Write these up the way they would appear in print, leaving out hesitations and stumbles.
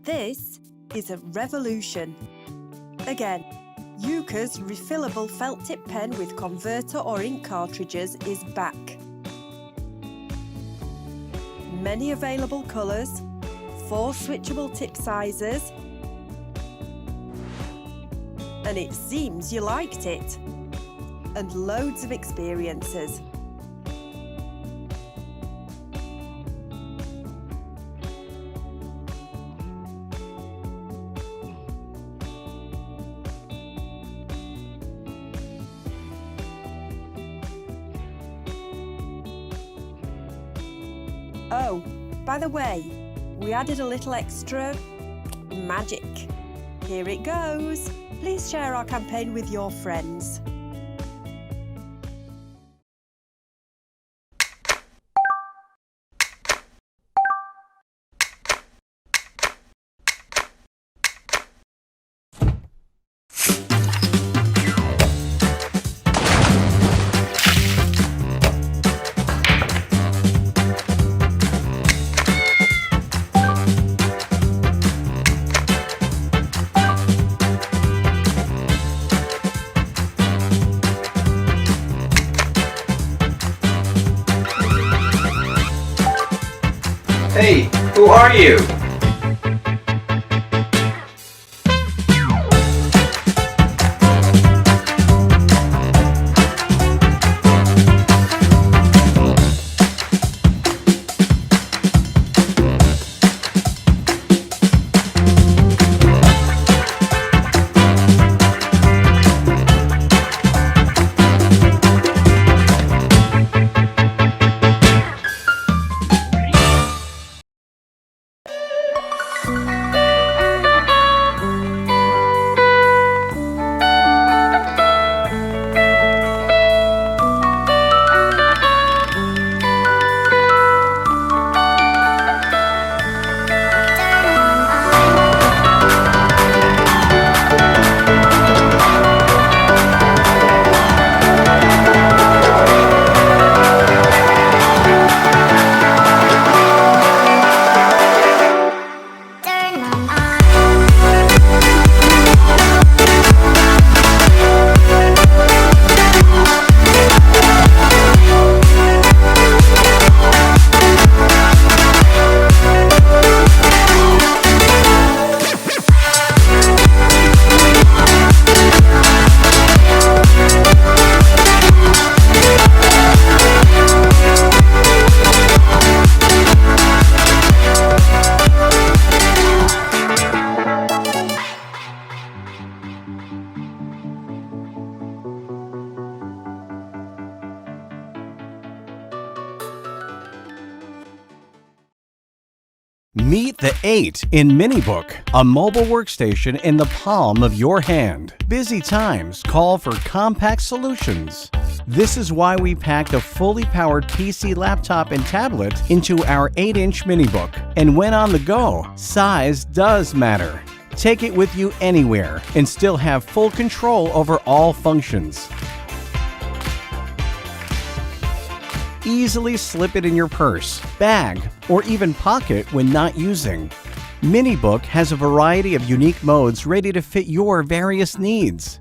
This is a revolution. Again, Yuka's refillable felt tip pen with converter or ink cartridges is back. Many available colours, 4 switchable tip sizes, and it seems you liked it, and loads of experiences. Oh, by the way, we added a little extra magic. Here it goes. Please share our campaign with your friends. Hey, who are you? Meet the 8 in MiniBook, a mobile workstation in the palm of your hand. Busy times call for compact solutions. This is why we packed a fully powered PC, laptop, and tablet into our 8-inch MiniBook. And when on the go, size does matter. Take it with you anywhere and still have full control over all functions. Easily slip it in your purse, bag, or even pocket when not using. MiniBook has a variety of unique modes ready to fit your various needs.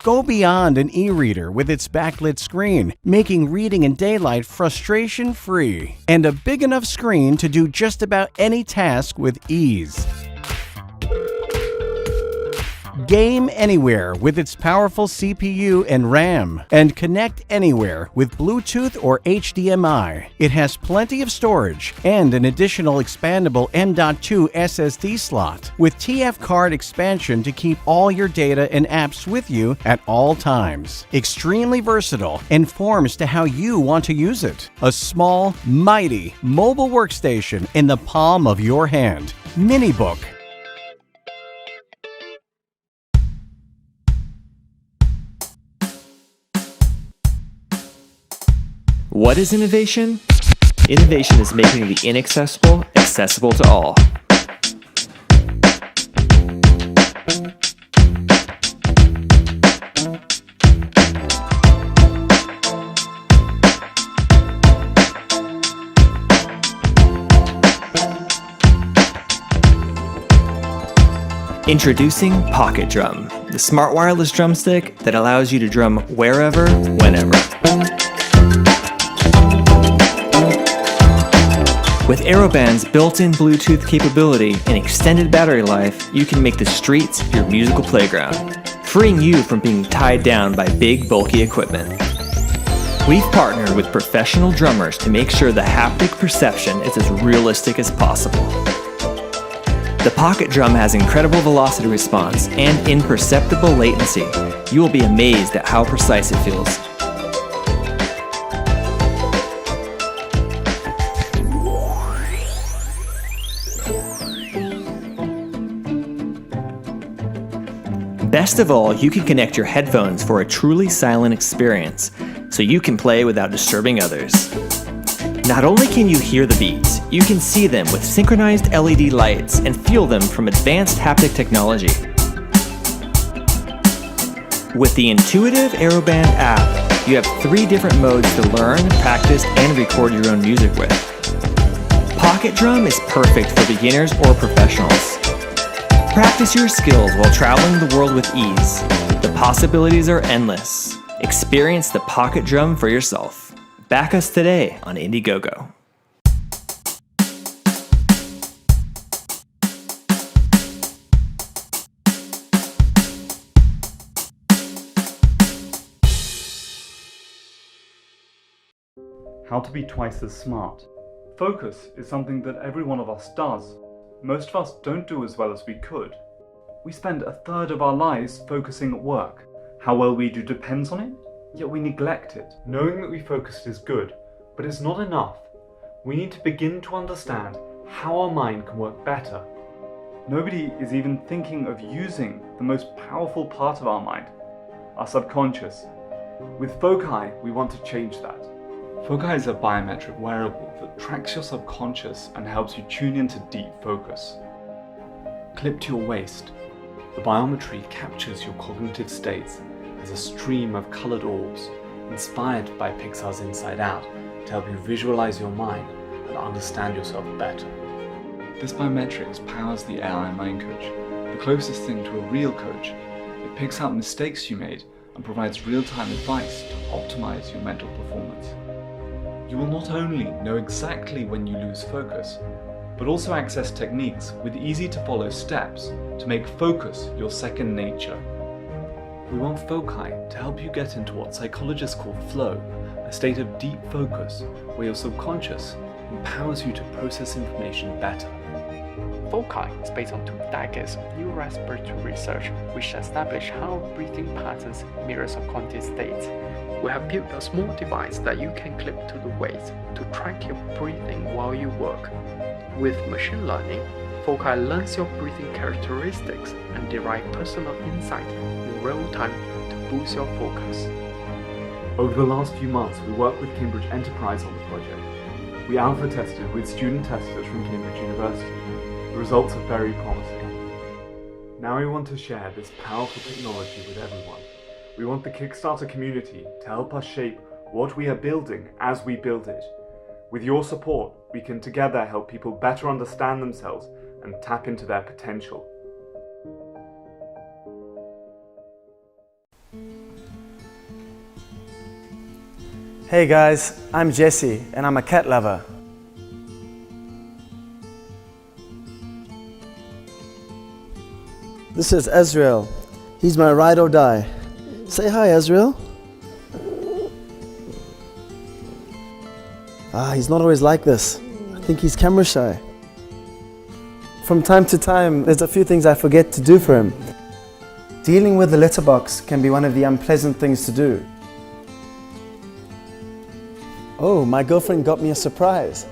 Go beyond an e-reader with its backlit screen, making reading in daylight frustration-free, and a big enough screen to do just about any task with ease. Game anywhere with its powerful CPU and RAM, and connect anywhere with Bluetooth or HDMI. It has plenty of storage and an additional expandable M.2 SSD slot with TF card expansion to keep all your data and apps with you at all times. Extremely versatile and forms to how you want to use it. A small, mighty mobile workstation in the palm of your hand. MiniBook. What is innovation? Innovation is making the inaccessible accessible to all. Introducing Pocket Drum, the smart wireless drumstick that allows you to drum wherever, whenever. With Aeroband's built-in Bluetooth capability and extended battery life, you can make the streets your musical playground, freeing you from being tied down by big, bulky equipment. We've partnered with professional drummers to make sure the haptic perception is as realistic as possible. The Pocket Drum has incredible velocity response and imperceptible latency. You will be amazed at how precise it feels. Best of all, you can connect your headphones for a truly silent experience, so you can play without disturbing others. Not only can you hear the beats, you can see them with synchronized LED lights and feel them from advanced haptic technology. With the intuitive Aeroband app, you have 3 different modes to learn, practice, and record your own music with. Pocket Drum is perfect for beginners or professionals. Practice your skills while traveling the world with ease. The possibilities are endless. Experience the Pocket Drum for yourself. Back us today on Indiegogo. How to be twice as smart. Focus is something that every one of us does. Most of us don't do as well as we could. We spend a third of our lives focusing at work. How well we do depends on it, yet we neglect it. Knowing that we focused is good, but it's not enough. We need to begin to understand how our mind can work better. Nobody is even thinking of using the most powerful part of our mind, our subconscious. With Foci, we want to change that. Foci is a biometric wearable that tracks your subconscious and helps you tune into deep focus. Clipped to your waist, the biometry captures your cognitive states as a stream of coloured orbs, inspired by Pixar's Inside Out, to help you visualise your mind and understand yourself better. This biometrics powers the AI Mind Coach, the closest thing to a real coach. It picks out mistakes you made and provides real-time advice to optimise your mental performance. You will not only know exactly when you lose focus, but also access techniques with easy-to-follow steps to make focus your second nature. We want Foci to help you get into what psychologists call flow, a state of deep focus where your subconscious empowers you to process information better. Foci is based on 2 decades of new respiratory research which establish how breathing patterns mirror subconscious states. We have built a small device that you can clip to the waist to track your breathing while you work. With machine learning, Foci learns your breathing characteristics and derive personal insight in real time to boost your focus. Over the last few months, we worked with Cambridge Enterprise on the project. We alpha tested with student testers from Cambridge University. The results are very promising. Now we want to share this powerful technology with everyone. We want the Kickstarter community to help us shape what we are building as we build it. With your support, we can together help people better understand themselves and tap into their potential. Hey guys, I'm Jesse and I'm a cat lover. This is Ezreal. He's my ride or die. Say hi, Ezreal. He's not always like this. I think he's camera shy. From time to time, there's a few things I forget to do for him. Dealing with the litter box can be one of the unpleasant things to do. Oh, my girlfriend got me a surprise.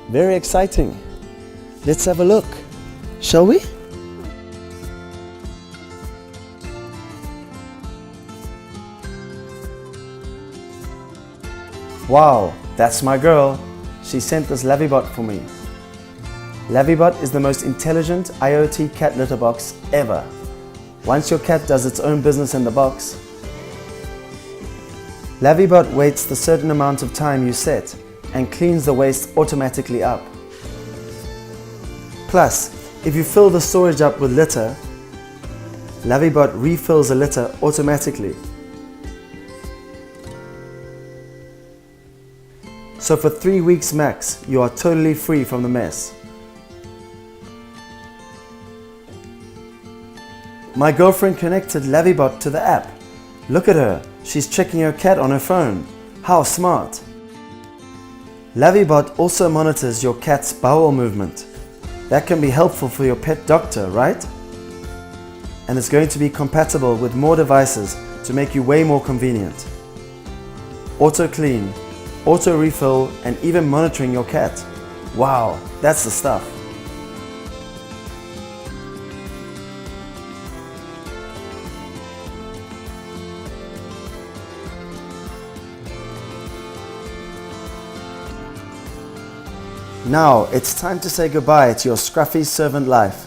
Very exciting. Let's have a look, shall we? Wow, that's my girl. She sent this Lavibot for me. Lavibot is the most intelligent IoT cat litter box ever. Once your cat does its own business in the box, Lavibot waits the certain amount of time you set and cleans the waste automatically up. Plus, if you fill the storage up with litter, Lavibot refills the litter automatically. So for 3 weeks max, you are totally free from the mess. My girlfriend connected Lavibot to the app. Look at her, she's checking her cat on her phone. How smart! Lavibot also monitors your cat's bowel movement. That can be helpful for your pet doctor, right? And it's going to be compatible with more devices to make you way more convenient. Auto clean, auto refill, and even monitoring your cat. Wow, that's the stuff. Now it's time to say goodbye to your scruffy servant life.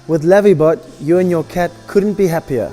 With Lavibot, you and your cat couldn't be happier.